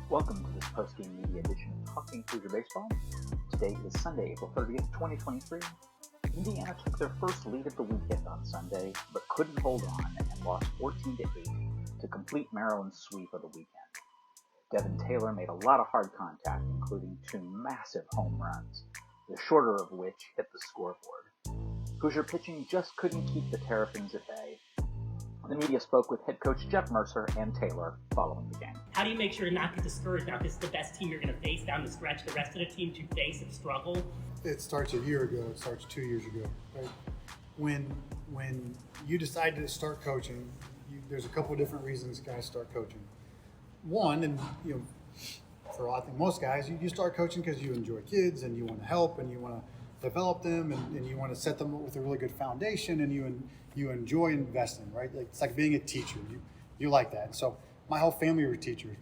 Welcome to this postgame media edition of Talking Hoosier Baseball. Today is Sunday, April 30th, 2023. Indiana took their first lead of the weekend on Sunday, but couldn't hold on and lost 14-8 to complete Maryland's sweep of the weekend. Devin Taylor made a lot of hard contact, including 2 massive home runs, the shorter of which hit the scoreboard. Hoosier pitching just couldn't keep the Terrapins at bay. The media spoke with head coach Jeff Mercer and Taylor following the game. How do you make sure to not get discouraged now? This is the best team you're going to face down the stretch. The rest of the teams you face have struggled. It starts a year ago. It starts 2 years ago. Right? When you decided to start coaching, there's a couple of different reasons guys start coaching. One, and for I think most guys, you start coaching because you enjoy kids and you want to help and you want to develop them and you want to set them up with a really good foundation and you enjoy investing, right? Like, it's like being a teacher. You like that. And so my whole family were teachers.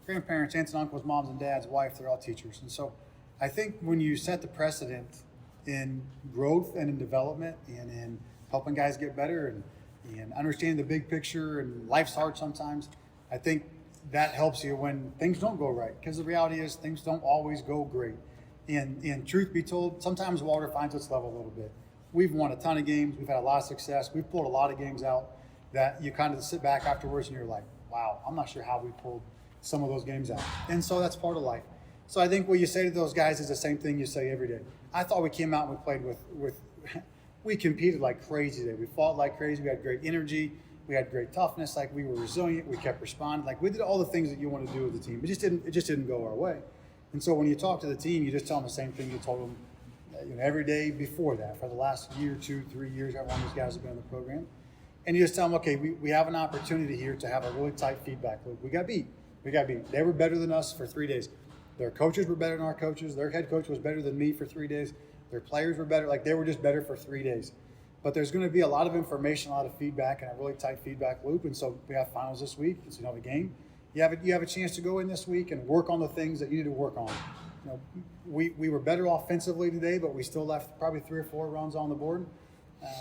Grandparents, aunts and uncles, moms and dads, wife, they're all teachers. And so I think when you set the precedent in growth and in development and in helping guys get better and understanding the big picture, and life's hard sometimes, I think that helps you when things don't go right. Because the reality is things don't always go great. And truth be told, sometimes water finds its level a little bit. We've won a ton of games. We've had a lot of success. We've pulled a lot of games out that you kind of sit back afterwards and you're like, wow, I'm not sure how we pulled some of those games out. And so that's part of life. So I think what you say to those guys is the same thing you say every day. I thought we came out and we played with we competed like crazy today. We fought like crazy. We had great energy. We had great toughness. Like, we were resilient. We kept responding. Like, we did all the things that you want to do with the team. It just didn't go our way. And so when you talk to the team, you just tell them the same thing you told them every day before that for the last year, 2, 3 years, however long these guys have been in the program. And you just tell them, okay, we have an opportunity here to have a really tight feedback loop. We got beat. They were better than us for 3 days. Their coaches were better than our coaches. Their head coach was better than me for 3 days. Their players were better. Like, they were just better for 3 days. But there's going to be a lot of information, a lot of feedback, and a really tight feedback loop. And so we have finals this week. So you have a game. You have a chance to go in this week and work on the things that you need to work on. We were better offensively today, but we still left probably 3 or 4 runs on the board.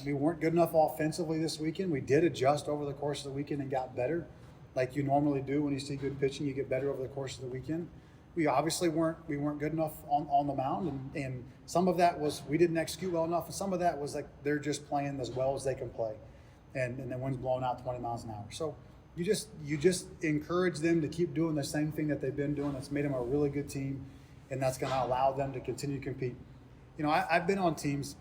We weren't good enough offensively this weekend. We did adjust over the course of the weekend and got better, like you normally do when you see good pitching. You get better over the course of the weekend. We obviously weren't good enough on the mound, and some of that was we didn't execute well enough, and some of that was like they're just playing as well as they can play, and the wind's blowing out 20 miles an hour. So you just encourage them to keep doing the same thing that they've been doing. That's made them a really good team, and that's going to allow them to continue to compete. I've been on teams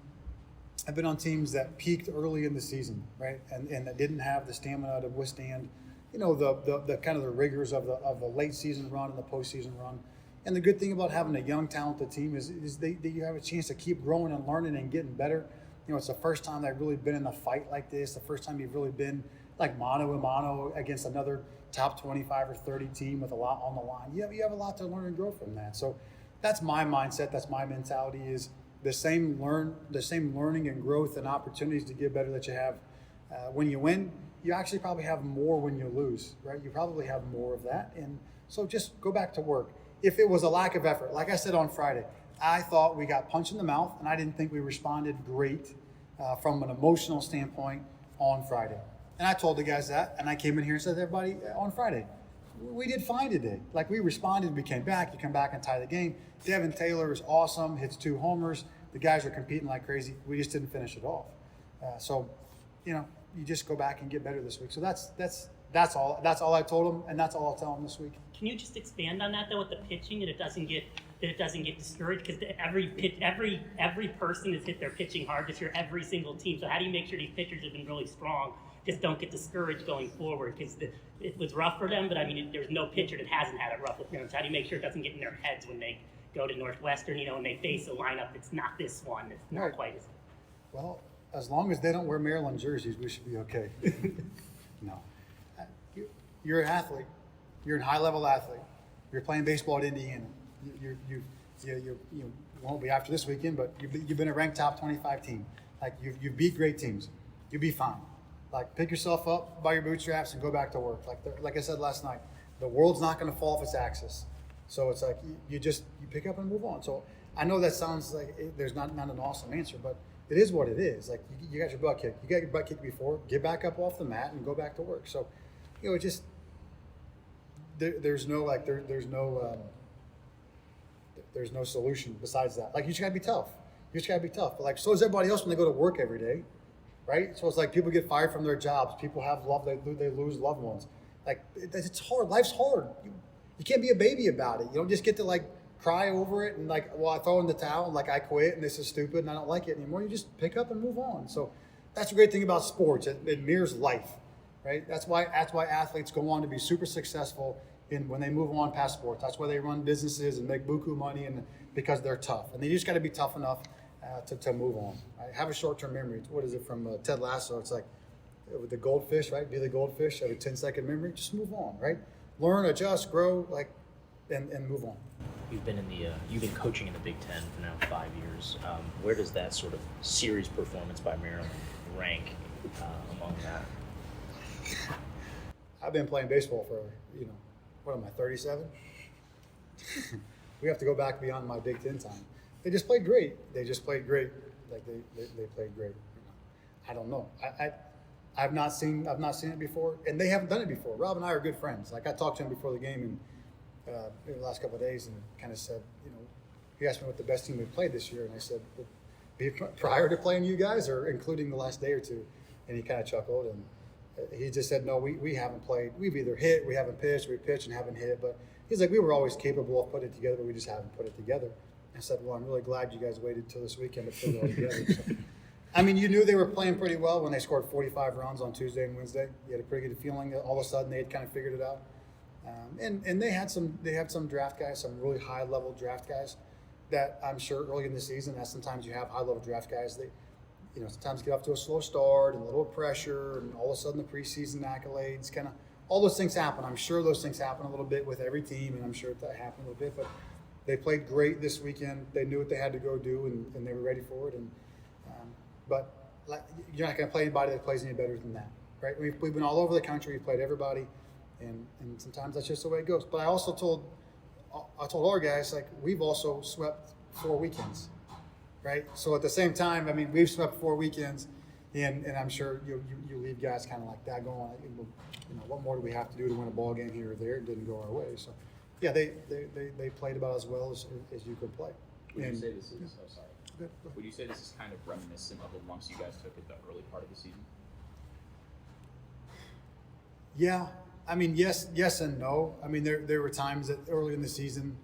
that peaked early in the season, right, and that didn't have the stamina to withstand the kind of the rigors of the late season run and the postseason run. And the good thing about having a young, talented team is that you have a chance to keep growing and learning and getting better. It's the first time they've really been in a fight like this. The first time you've really been like mano a mano against another top 25 or 30 team with a lot on the line. You have a lot to learn and grow from that. So that's my mindset. That's my mentality. Is the same learning and growth and opportunities to get better that you have when you win. You actually probably have more when you lose, right? You probably have more of that. And so just go back to work. If it was a lack of effort, like I said on Friday, I thought we got punched in the mouth, and I didn't think we responded great from an emotional standpoint on Friday. And I told the guys that, and I came in here and said to everybody on Friday, we did fine today. Like, we responded, we came back, you come back and tie the game. Devin Taylor is awesome, hits 2 homers. The guys are competing like crazy. We just didn't finish it off. You just go back and get better this week. So that's all I told them, and that's all I'll tell them this week. Can you just expand on that though with the pitching, that it doesn't get discouraged? Because every person has hit their pitching hard this year, every single team. So how do you make sure these pitchers have been really strong, just don't get discouraged going forward? Because it was rough for them, but I mean, there's no pitcher that hasn't had it rough with them. So how do you make sure it doesn't get in their heads when they go to Northwestern, and they face a lineup that's not this one, it's not right. Quite as well. As long as they don't wear Maryland jerseys, we should be okay. No. You're an athlete. You're a high-level athlete. You're playing baseball at Indiana. You won't be after this weekend, but you've been a ranked top 25 team. Like, you beat great teams. You'll be fine. Like, pick yourself up by your bootstraps and go back to work. Like I said last night, the world's not going to fall off its axis. So it's like you pick up and move on. So I know that sounds like there's not an awesome answer, but it is what it is. Like, you got your butt kicked. You got your butt kicked before. Get back up off the mat and go back to work. So, just there's no solution besides that. Like, you just gotta be tough. But like, so is everybody else when they go to work every day, right? So it's like people get fired from their jobs. People have they lose loved ones. Like, it's hard. Life's hard. You can't be a baby about it. You don't just get to like cry over it and like, well, I throw in the towel and like I quit and this is stupid and I don't like it anymore. You just pick up and move on. So that's the great thing about sports. It mirrors life, right? That's why athletes go on to be super successful when they move on past sports. That's why they run businesses and make buku money, and because they're tough. And they just got to be tough enough to move on. Right? Have a short-term memory. What is it from Ted Lasso? It's like with the goldfish, right? Be the goldfish. Have a 10-second memory. Just move on, right? Learn, adjust, grow, like, and move on. You've been coaching in the Big Ten for now 5 years. Where does that sort of series performance by Maryland rank among that? I've been playing baseball for, what am I, 37? We have to go back beyond my Big Ten time. They just played great. Like, they played great. I don't know. I've not seen it before, and they haven't done it before. Rob and I are good friends. Like, I talked to him before the game and in the last couple of days, and kind of said, he asked me what the best team we played this year, and I said, prior to playing you guys or including the last day or two, and he kind of chuckled, and he just said, no, we haven't played. We've either hit, we haven't pitched, we pitched and haven't hit, but he's like, we were always capable of putting it together, but we just haven't put it together. I said, well, I'm really glad you guys waited till this weekend to put it all together. So, I mean, you knew they were playing pretty well when they scored 45 runs on Tuesday and Wednesday. You had a pretty good feeling that all of a sudden they had kind of figured it out. And they had some draft guys, some really high level draft guys that I'm sure early in the season, as sometimes you have high level draft guys, they sometimes get off to a slow start and a little pressure, and all of a sudden the preseason accolades, kind of all those things happen. I'm sure those things happen a little bit with every team, and I'm sure that happened a little bit. But they played great this weekend. They knew what they had to go do, and they were ready for it. And but you're not going to play anybody that plays any better than that, right? We've been all over the country. We've played everybody, and sometimes that's just the way it goes. But I also told our guys, like, we've also swept 4 weekends. Right. So at the same time, I mean, we've swept 4 weekends, and I'm sure you leave guys kind of like that going, what more do we have to do to win a ball game here or there? It didn't go our way. So, yeah, they played about as well as you could play. Would you say this is? Oh, sorry. Would you say this is kind of reminiscent of the lumps you guys took at the early part of the season? Yeah, I mean, yes and no. I mean, there were times that early in the season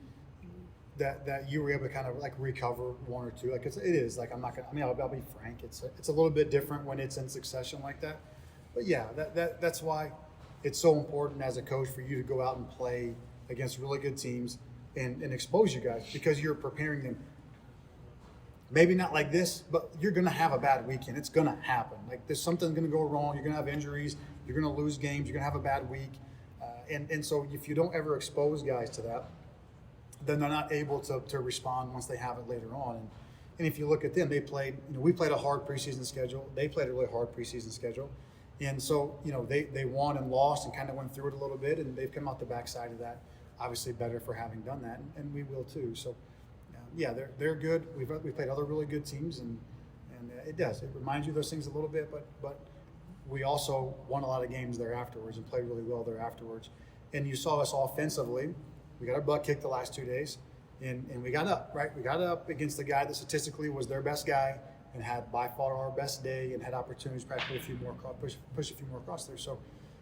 that you were able to kind of like recover 1 or 2. Like it is like, I'm not gonna. I mean, I'll be frank. It's a little bit different when it's in succession like that. But yeah, that's why it's so important as a coach for you to go out and play against really good teams and expose you guys, because you're preparing them. Maybe not like this, but you're going to have a bad weekend. It's going to happen. Like, there's something going to go wrong. You're going to have injuries. You're going to lose games. You're going to have a bad week. And so if you don't ever expose guys to that, then they're not able to respond once they have it later on. And if you look at them, they played, we played a hard preseason schedule. They played a really hard preseason schedule. And so, they won and lost and kind of went through it a little bit, and they've come out the backside of that, obviously better for having done that, and we will too. So, yeah, they're good. We've played other really good teams, and it reminds you of those things a little bit, but we also won a lot of games there afterwards and played really well there afterwards. And you saw us offensively. We got our butt kicked the last 2 days, and we got up, right? We got up against the guy that statistically was their best guy and had by far our best day and had opportunities to push a few more across there. So,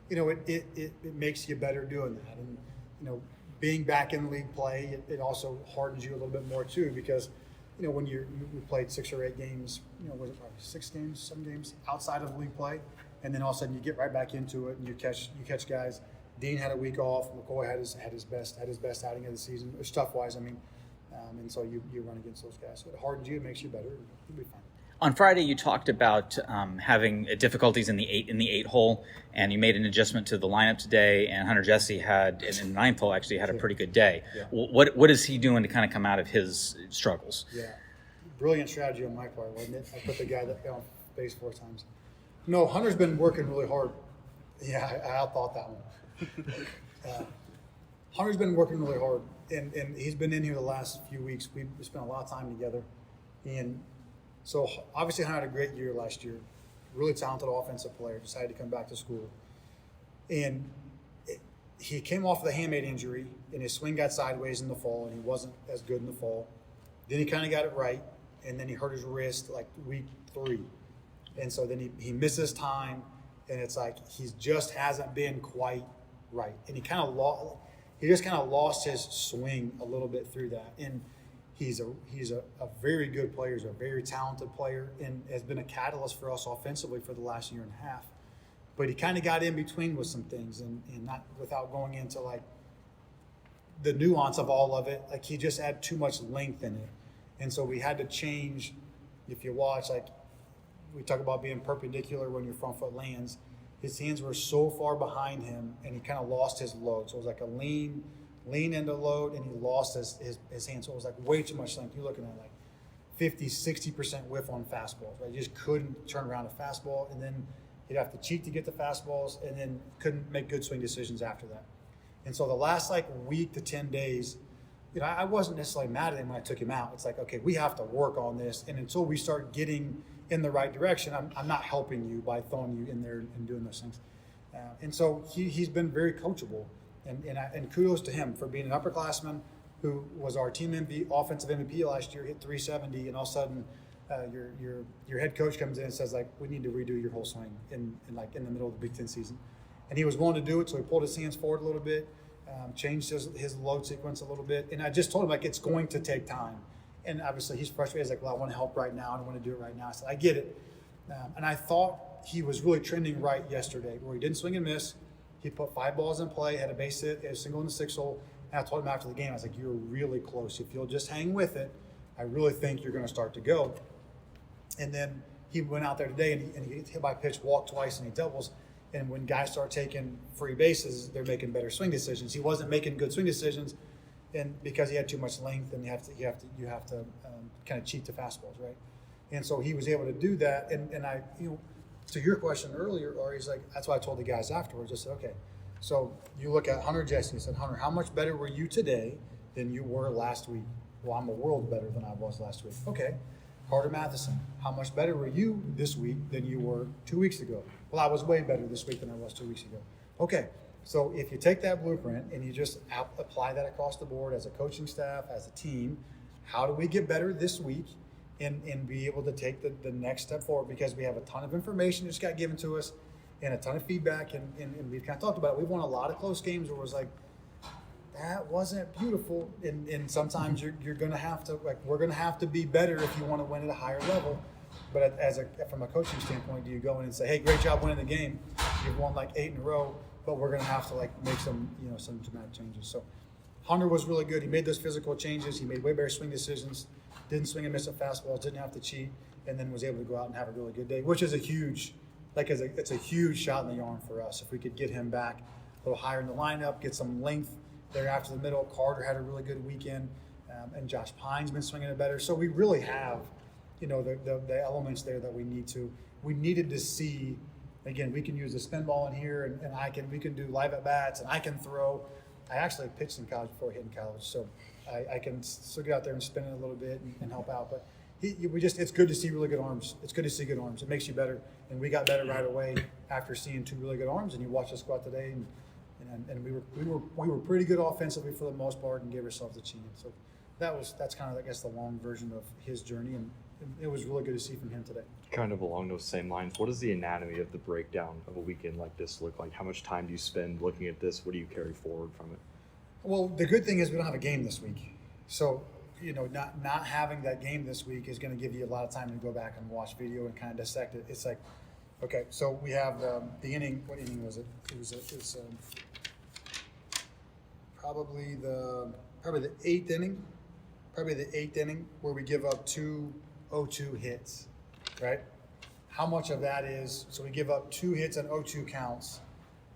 it makes you better doing that. And, being back in league play, it also hardens you a little bit more too, because, when we played 6 or 8 games, was it probably 6 games, 7 games outside of league play, and then all of a sudden you get right back into it and you catch guys. Dean had a week off. McCoy had his best outing of the season, stuff wise. I mean, and so you run against those guys. So it hardens you, it makes you better. You'll be fine. On Friday, you talked about having difficulties in the eight hole, and you made an adjustment to the lineup today. And Hunter Jesse had in the 9th hole actually had a pretty good day. Yeah. What is he doing to kind of come out of his struggles? Yeah, brilliant strategy on my part, wasn't it? I put the guy that got on base 4 times. No, Hunter's been working really hard. Yeah, I outthought that one. Hunter's been working really hard, and he's been in here the last few weeks. We spent a lot of time together, and so obviously Hunter had a great year last year. Really talented offensive player. Decided to come back to school, and he came off of the hamate injury, and his swing got sideways in the fall, and he wasn't as good in the fall. Then he kind of got it right, and then he hurt his wrist like week 3. And so then he misses time, and it's like he just hasn't been quite right. And he just kind of lost his swing a little bit through that. And he's a very good player. He's a very talented player, and has been a catalyst for us offensively for the last year and a half. But he kind of got in between with some things, and not without going into like the nuance of all of it. Like he just had too much length in it, and so we had to change. If you watch, like we talk about being perpendicular when your front foot lands, his hands were so far behind him, and he kind of lost his load. So it was like a lean into load, and he lost his hands. So it was like way too much length. You're looking at like 50-60% whiff on fastballs, right? You just couldn't turn around a fastball, and then he'd have to cheat to get the fastballs, and then couldn't make good swing decisions after that. And so the last like week to 10 days, I wasn't necessarily mad at him when I took him out. It's like, okay, we have to work on this. And until we start getting in the right direction, I'm not helping you by throwing you in there and doing those things. And so he's been very coachable. And kudos to him for being an upperclassman who was our team offensive MVP last year, hit 370, and all of a sudden your head coach comes in and says, like, we need to redo your whole swing in the middle of the Big Ten season. And he was willing to do it, so he pulled his hands forward a little bit, changed his load sequence a little bit. And I just told him, like, it's going to take time. And obviously he's frustrated. He's like, well, I want to help right now. I don't want to do it right now. I said, I get it. And I thought he was really trending right yesterday, where he didn't swing and miss. He put 5 balls in play, had a base hit, had a single in the 6 hole. And I told him after the game, I was like, you're really close. If you'll just hang with it, I really think you're going to start to go. And then he went out there today, and he hit by pitch, walked twice, and he doubles. And when guys start taking free bases, they're making better swing decisions. He wasn't making good swing decisions, and because he had too much length, and you have to kind of cheat the fastballs, right? And so he was able to do that. And I, to your question earlier, or he's like, that's why I told the guys afterwards. I said, okay, so you look at Hunter Jesse and said, Hunter, how much better were you today than you were last week? Well, I'm a world better than I was last week. Okay. Carter Matheson, how much better were you this week than you were 2 weeks ago? Well, I was way better this week than I was 2 weeks ago. Okay, so if you take that blueprint and you just apply that across the board as a coaching staff, as a team, how do we get better this week and be able to take the next step forward? Because we have a ton of information that just got given to us and a ton of feedback, and we've kind of talked about it. We've won a lot of close games where it was like, that wasn't beautiful, and sometimes you're going to have to, like, we're going to have to be better if you want to win at a higher level. But from a coaching standpoint, do you go in and say, hey, great job winning the game, you've won like 8 in a row, but we're going to have to like make some dramatic changes. So Hunter was really good. He made those physical changes. He made way better swing decisions, didn't swing and miss at fastballs, didn't have to cheat, and then was able to go out and have a really good day, which is it's a huge shot in the arm for us. If we could get him back a little higher in the lineup, get some length there after the middle. Carter had a really good weekend, and Josh Pine's been swinging it better. So we really have, the elements there that we needed to see. Again, we can use a spin ball in here, and we can do live at bats, and I can throw. I actually pitched in college before hitting college, so I can still get out there and spin it a little bit and help out. But it's good to see really good arms. It's good to see good arms. It makes you better, and we got better right away after seeing 2 really good arms. And you watched us go out today, and we were pretty good offensively for the most part, and gave ourselves a chance. So that's kind of, I guess, the long version of his journey, and it was really good to see from him today. Kind of along those same lines, what does the anatomy of the breakdown of a weekend like this look like? How much time do you spend looking at this? What do you carry forward from it? Well, the good thing is we don't have a game this week, so not having that game this week is going to give you a lot of time to go back and watch video and kind of dissect it. It's like, okay, so we have the inning. What inning was it? It was probably the 8th inning. Probably the 8th inning where we give up 2 0-2 hits, right? How much of that is, so we give up 2 hits and 0-2 counts.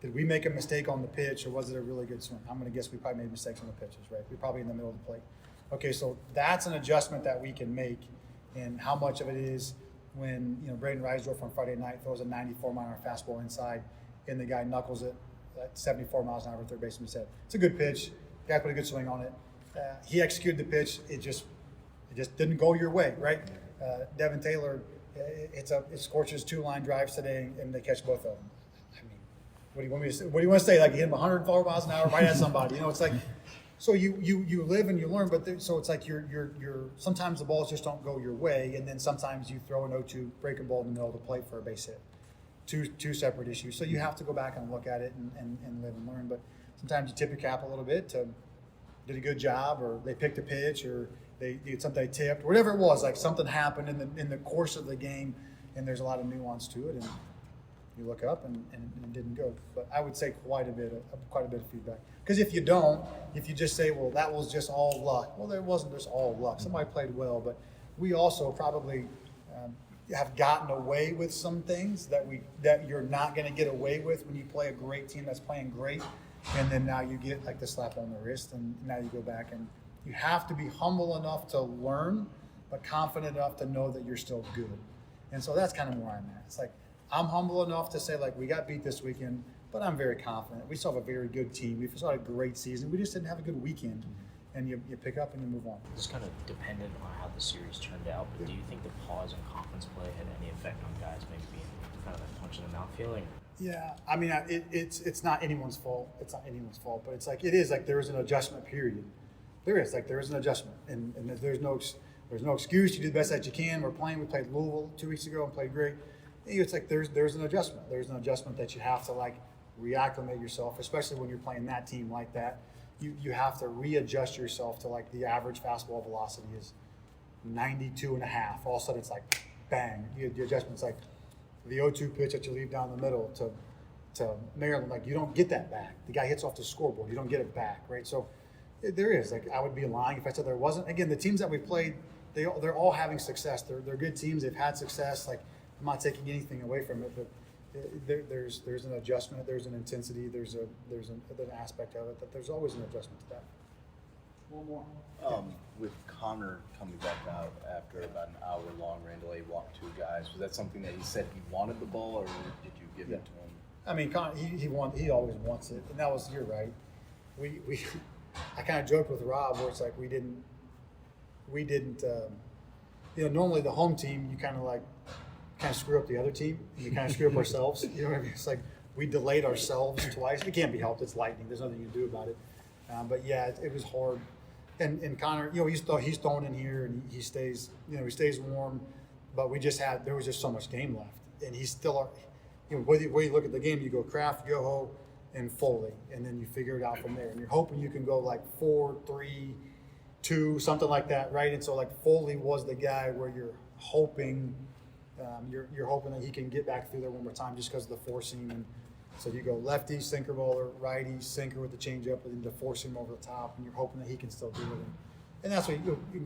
Did we make a mistake on the pitch, or was it a really good swing? I'm going to guess we probably made mistakes on the pitches, right? We're probably in the middle of the plate. Okay, so that's an adjustment that we can make, and how much of it is when, Braden Reisdorf on Friday night throws a 94-mile-an-hour fastball inside, and the guy knuckles it at 74 miles an hour, third baseman said. It's a good pitch. The guy put a good swing on it. He executed the pitch. It just didn't go your way, right? Devin Taylor, it scorches 2 line drives today, and they catch both of them. I mean, what do you want me to say? What do you want to say? Like, you hit him 104 miles an hour right at somebody. You know, it's like, so you live and you learn, but so it's like you're sometimes the balls just don't go your way, and then sometimes you throw an 0-2 breaking ball in the middle of the plate for a base hit. Two separate issues. So you have to go back and look at it and live and learn. But sometimes you tip your cap a little bit to did a good job, or they picked a pitch, or they did something they tipped, whatever it was. Like something happened in the course of the game, and there's a lot of nuance to it. And you look up and it didn't go. But I would say quite a bit of feedback. Because if you just say, well, that was just all luck. Well, there wasn't just all luck. Somebody played well, but we also probably have gotten away with some things that you're not going to get away with when you play a great team that's playing great, and then now you get like the slap on the wrist, and now you go back, and you have to be humble enough to learn, but confident enough to know that you're still good. And so that's kind of where I'm at. It's like I'm humble enough to say, like, we got beat this weekend, but I'm very confident. We still have a very good team. We still had a great season. We just didn't have a good weekend. And you pick up and you move on. It's kind of dependent on how the series turned out, but do you think the pause in conference play had any effect on guys maybe being kind of that punch in the mouth feeling? Yeah, I mean, it's not anyone's fault. It's not anyone's fault, but it's like it is like there is an adjustment period. There is an adjustment, and there's no excuse. You do the best that you can. We played Louisville 2 weeks ago and played great. It's like there's an adjustment. There's an adjustment that you have to like reacclimate yourself, especially when you're playing that team like that. You have to readjust yourself to like the average fastball velocity is 92 and a half. All of a sudden it's like bang. The adjustment's like the 0-2 pitch that you leave down the middle to Maryland. Like you don't get that back. The guy hits off the scoreboard. You don't get it back, right? So there is like I would be lying if I said there wasn't. Again, the teams that we played, they're all having success. They're good teams. They've had success. Like I'm not taking anything away from it, but there's an adjustment, there's an intensity, there's an aspect of it that there's always an adjustment to that. One more. With Connor coming back out after about an hour-long rain delay, walked two guys, was that something that he said he wanted the ball, or did you give it to him? I mean, Connor, he always wants it, and that was, you're right. I kind of joked with Rob where it's like we didn't. Normally the home team you kind of screw up the other team, and you kind of screw up ourselves. You know what I mean? It's like we delayed ourselves twice. It can't be helped. It's lightning. There's nothing you can do about it. But yeah, it was hard. And Connor, he's thrown in here and he stays warm. But there was just so much game left, and he's still, whether you look at the game, you go Kraft, Yoho, and Foley, and then you figure it out from there. And you're hoping you can go like 4-3-2, something like that, right? And so like Foley was the guy where you're hoping. You're hoping that he can get back through there one more time just because of the four seam. And so you go lefty, sinker baller, righty, sinker with the changeup, and then the four seam over the top, and you're hoping that he can still do it. And that's what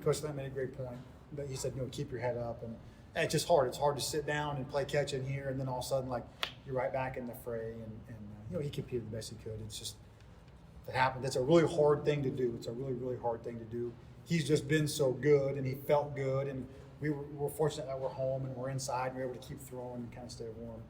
Coach Lamb made a great point. But he said, keep your head up. And it's just hard. It's hard to sit down and play catch in here, and then all of a sudden, like, you're right back in the fray. And he competed the best he could. It's just, it happened. It's a really hard thing to do. It's a really, really hard thing to do. He's just been so good, and he felt good, and we're fortunate that we're home and we're inside and we're able to keep throwing and kind of stay warm.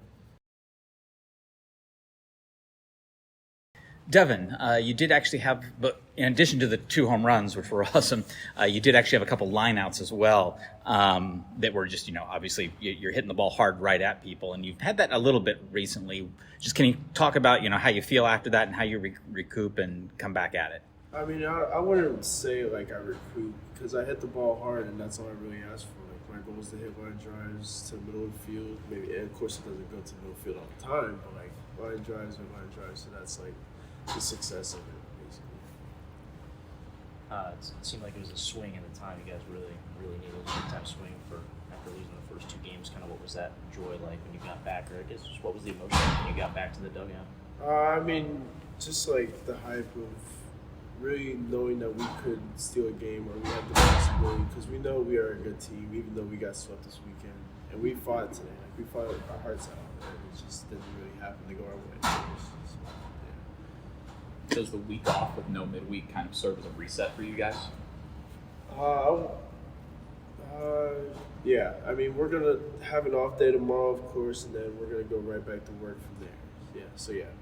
Devin, you did actually have, but in addition to the 2 home runs, which were awesome, you did actually have a couple lineouts as well that were just, obviously you're hitting the ball hard right at people, and you've had that a little bit recently. Just can you talk about, how you feel after that and how you recoup and come back at it? I mean, I wouldn't say like I recoup because I hit the ball hard, and that's all I really asked for. Like my goal is to hit line drives to the middle of the field. Maybe, and of course, it doesn't go to the middle of the field all the time, but like line drives are line drives, so that's like the success of it, basically. It seemed like it was a swing at the time. You guys really needed a big time swing after losing the first 2 games. Kind of what was that joy like when you got back, or I guess just what was the emotion when you got back to the dugout? I mean, just like the hype of really knowing that we could steal a game or we have the possibility, because we know we are a good team, even though we got swept this weekend. And we fought today. Like, we fought our hearts out. And it just didn't really happen to go our way. Does the week off with no midweek kind of serve as a reset for you guys? Yeah. I mean, we're going to have an off day tomorrow, of course, and then we're going to go right back to work from there. Yeah, so yeah.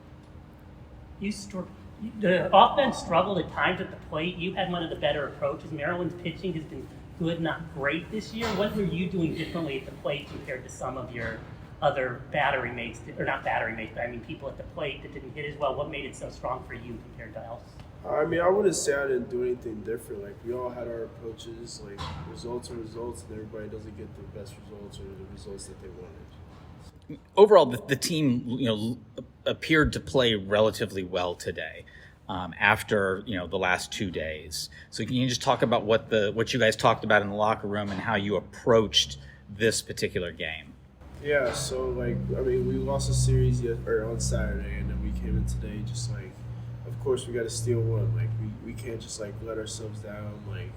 The offense struggled at times at the plate. You had one of the better approaches. Maryland's pitching has been good, not great this year. What were you doing differently at the plate compared to some of your other battery mates, or not battery mates, but I mean people at the plate that didn't hit as well? What made it so strong for you compared to else? I mean, I wouldn't say I didn't do anything different. Like, we all had our approaches. Like, results are results, and everybody doesn't get the best results or the results that they wanted. Overall, the team, appeared to play relatively well today after the last 2 days. So can you just talk about what you guys talked about in the locker room and how you approached this particular game? Yeah. So like, I mean, we lost a series on Saturday, and then we came in today just like, of course we got to steal one. Like we can't just like let ourselves down. Like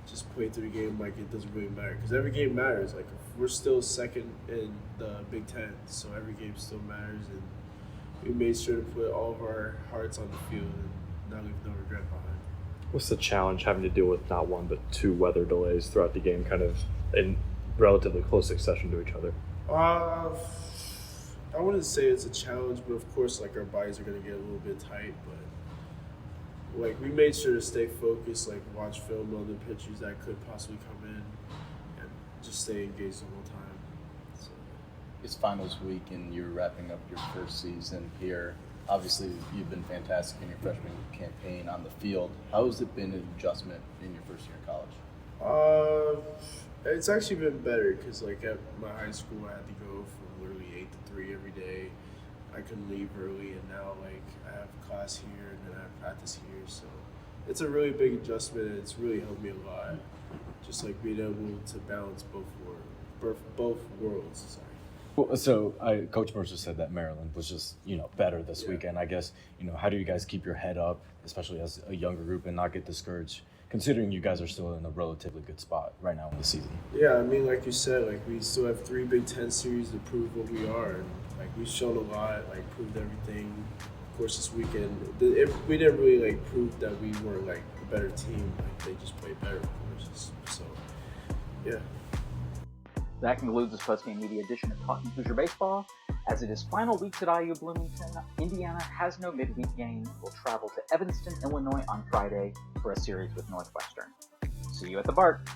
just play through the game like it doesn't really matter, because every game matters. Like we're still second in the Big Ten, so every game still matters, and we made sure to put all of our hearts on the field and not leave no regret behind. What's the challenge having to deal with not one but two weather delays throughout the game, kind of in relatively close succession to each other? I wouldn't say it's a challenge, but of course, like our bodies are gonna get a little bit tight. But like we made sure to stay focused, like watch film on the pitchers that could possibly come in, and just stay engaged the whole time. So It's finals week, and you're wrapping up your first season here. Obviously, you've been fantastic in your freshman campaign on the field. How has it been an adjustment in your first year in college? It's actually been better, because like at my high school, I had to go from literally 8 to 3 every day. I couldn't leave early, and now like I have class here and then I have practice here. So it's a really big adjustment, and it's really helped me a lot. Just like being able to balance both worlds. Sorry. Well, so Coach Mercer said that Maryland was just, better this weekend. I guess, how do you guys keep your head up, especially as a younger group, and not get discouraged, considering you guys are still in a relatively good spot right now in the season? Yeah, I mean, like you said, like we still have 3 Big Ten series to prove what we are. And, like we've shown a lot, like proved everything. Of course, this weekend, we didn't really like prove that we were like a better team. Like they just played better, of course. So, yeah. That concludes this postgame media edition of Talking Hoosier Baseball. As it is final weeks at IU Bloomington, Indiana has no midweek game. Will travel to Evanston, Illinois on Friday for a series with Northwestern. See you at the BART.